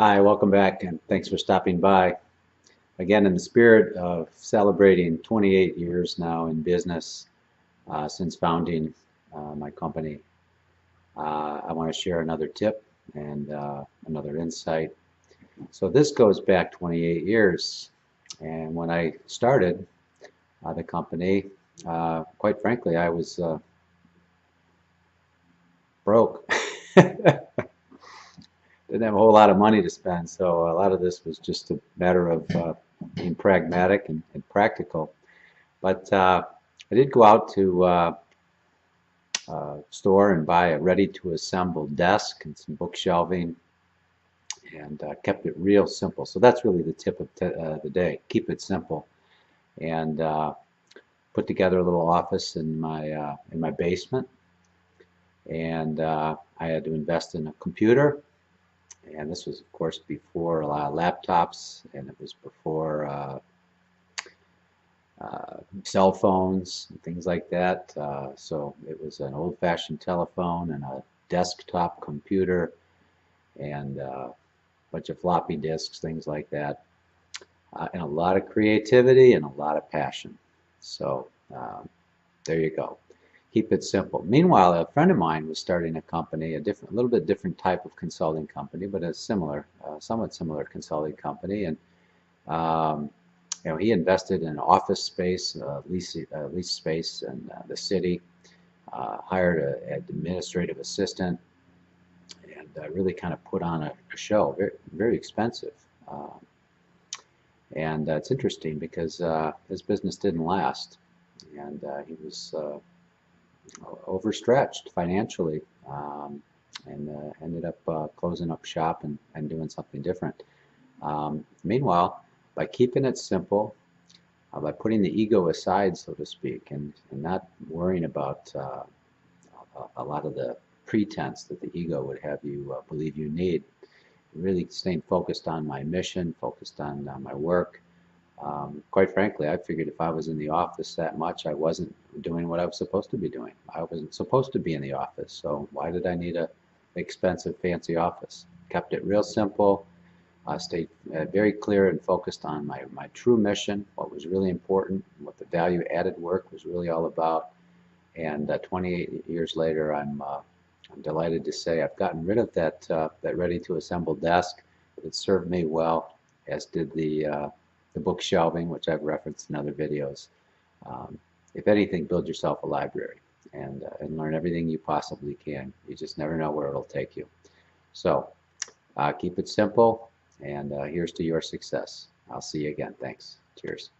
Hi, welcome back, and thanks for stopping by. Again, in the spirit of celebrating 28 years now in business since founding my company, I want to share another tip and another insight. So this goes back 28 years, and when I started the company, quite frankly, I was broke. Didn't have a whole lot of money to spend, so a lot of this was just a matter of being pragmatic and practical. But I did go out to store and buy a ready-to-assemble desk and some bookshelving, and kept it real simple. So that's really the tip of the day. Keep it simple, and put together a little office in my basement, and I had to invest in a computer. And this was, of course, before a lot of laptops, and it was before cell phones and things like that. So it was an old-fashioned telephone and a desktop computer and a bunch of floppy disks, things like that, and a lot of creativity and a lot of passion. So there you go. Keep it simple. Meanwhile, a friend of mine was starting a company, a little bit different type of consulting company, but a similar, somewhat similar consulting company, and um, he invested in office space, lease space in the city, hired an administrative assistant, and really kind of put on a show. Very, very expensive. Um, and it's interesting because his business didn't last, and he was overstretched financially, and ended up closing up shop and doing something different. Meanwhile, by keeping it simple, by putting the ego aside, so to speak, and not worrying about a lot of the pretense that the ego would have you believe you need. Really staying focused on my mission, focused on my work. Quite frankly, I figured if I was in the office that much, I wasn't doing what I was supposed to be doing. I wasn't supposed to be in the office, so why did I need a expensive, fancy office? Kept it real simple, stayed very clear and focused on my true mission, what was really important, what the value added work was really all about. And 28 years later, I'm delighted to say I've gotten rid of that ready to assemble desk. It served me well, as did the book shelving, which I've referenced in other videos. Um, if anything, build yourself a library and learn everything you possibly can. You just never know where it'll take you. So keep it simple, and here's to your success. I'll see you again. Thanks. Cheers.